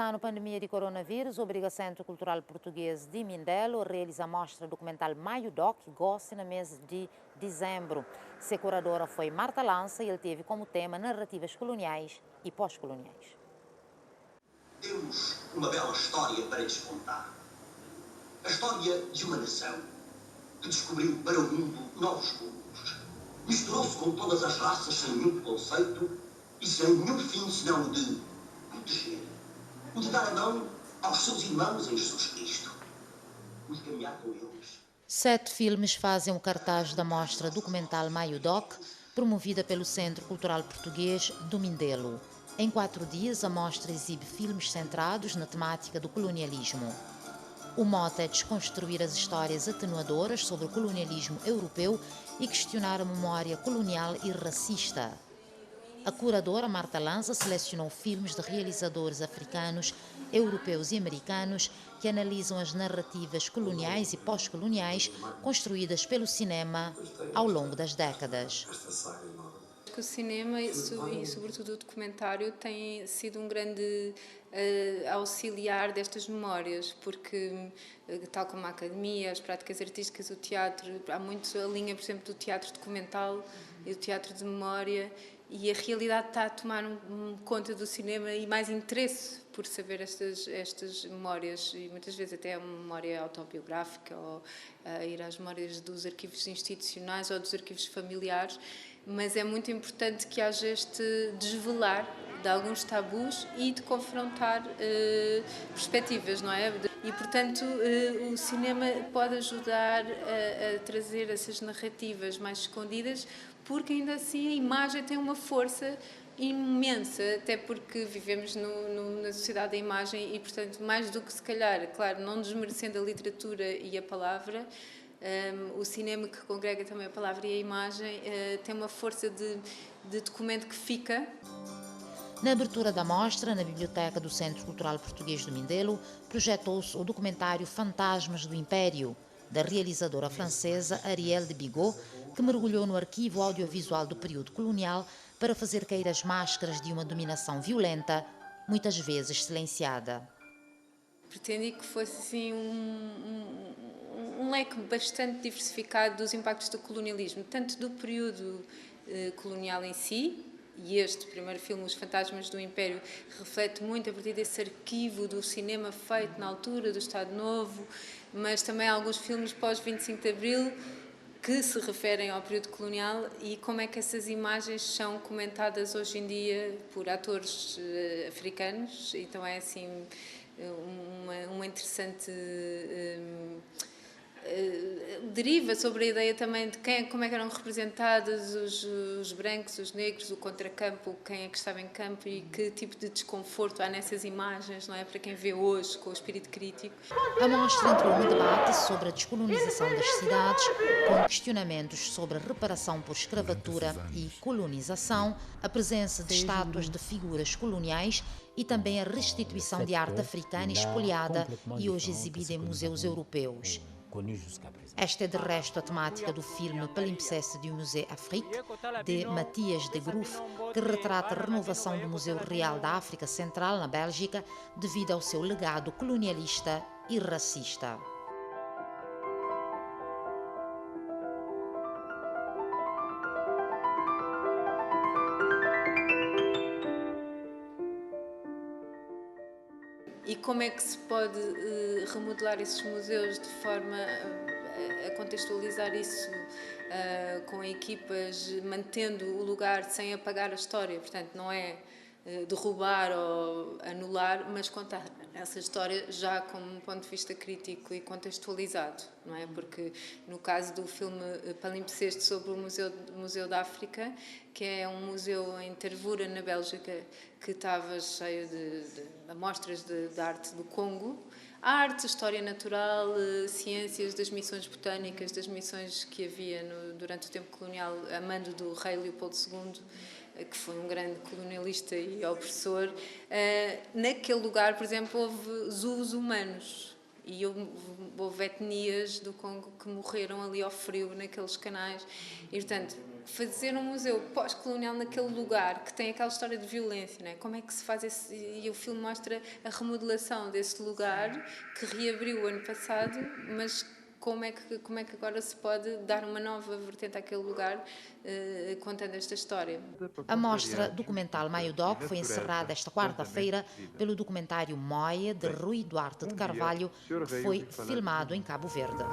ano, a pandemia de coronavírus obriga o Centro Cultural Português de Mindelo a realizar a mostra documental Maio Doc, goste no mês de dezembro. Sua curadora foi Marta Lança e ele teve como tema narrativas coloniais e pós-coloniais. Temos uma bela história para lhes contar. A história de uma nação que descobriu para o mundo novos mundos. Misturou-se com todas as raças sem nenhum preconceito e sem nenhum fim senão o de proteger. O de dar a mão aos seus irmãos em Jesus Cristo. O de caminhar com eles. 7 filmes fazem o cartaz da mostra documental Maio Doc, promovida pelo Centro Cultural Português do Mindelo. Em 4 dias, a mostra exibe filmes centrados na temática do colonialismo. O mote é desconstruir as histórias atenuadoras sobre o colonialismo europeu e questionar a memória colonial e racista. A curadora Marta Lança selecionou filmes de realizadores africanos, europeus e americanos que analisam as narrativas coloniais e pós-coloniais construídas pelo cinema ao longo das décadas. O cinema e sobretudo o documentário tem sido um grande auxiliar destas memórias, porque tal como a academia, as práticas artísticas, o teatro, há muito a linha, por exemplo, do teatro documental e do teatro de memória, e a realidade está a tomar conta do cinema e mais interesse por saber estas memórias, e muitas vezes até é uma memória autobiográfica, ou ir às memórias dos arquivos institucionais ou dos arquivos familiares, mas é muito importante que haja este desvelar de alguns tabus e de confrontar perspectivas, não é? E, portanto, o cinema pode ajudar a trazer essas narrativas mais escondidas, porque ainda assim a imagem tem uma força imensa, até porque vivemos na sociedade da imagem e, portanto, mais do que se calhar, claro, não desmerecendo a literatura e a palavra, o cinema, que congrega também a palavra e a imagem, tem uma força de documento que fica. Na abertura da mostra, na Biblioteca do Centro Cultural Português do Mindelo, projetou-se o documentário Fantasmas do Império, da realizadora francesa Arielle de Bigot, que mergulhou no arquivo audiovisual do período colonial para fazer cair as máscaras de uma dominação violenta, muitas vezes silenciada. Pretendi que fosse assim um leque bastante diversificado dos impactos do colonialismo, tanto do período colonial em si, e este primeiro filme, Os Fantasmas do Império, reflete muito a partir desse arquivo do cinema feito na altura do Estado Novo, mas também alguns filmes pós-25 de Abril que se referem ao período colonial e como é que essas imagens são comentadas hoje em dia por atores africanos. Então é assim uma interessante deriva sobre a ideia também de como é que eram representados os brancos, os negros, o contracampo, quem é que estava em campo e que tipo de desconforto há nessas imagens, não é? Para quem vê hoje com o espírito crítico. A mostra entrou no debate sobre a descolonização das cidades, com questionamentos sobre a reparação por escravatura e colonização, a presença de estátuas de figuras coloniais e também a restituição de arte africana espoliada e hoje exibida em museus europeus. Esta é, de resto, a temática do filme Palimpseste du Musée Afrique, de Mathias de Groef, que retrata a renovação do Museu Real da África Central, na Bélgica, devido ao seu legado colonialista e racista. E como é que se pode remodelar esses museus de forma a contextualizar isso com equipas, mantendo o lugar sem apagar a história? Portanto, não é derrubar ou anular, mas contar essa história já como um ponto de vista crítico e contextualizado, não é? Porque no caso do filme Palimpseste sobre o Museu da África, que é um museu em Tervuren, na Bélgica, que estava cheio de amostras de arte do Congo, arte, história natural, ciências, das missões botânicas, das missões que havia durante o tempo colonial, a mando do rei Leopoldo II, que foi um grande colonialista e opressor. Naquele lugar, por exemplo, houve zoos humanos e houve etnias do Congo que morreram ali ao frio naqueles canais. E, portanto, fazer um museu pós-colonial naquele lugar que tem aquela história de violência, não é? Como é que se faz esse... E o filme mostra a remodelação desse lugar que reabriu ano passado, mas como é que agora se pode dar uma nova vertente àquele lugar, contando esta história. A mostra documental Maio-Doc foi encerrada esta quarta-feira pelo documentário Moia, de Rui Duarte de Carvalho, que foi filmado em Cabo Verde.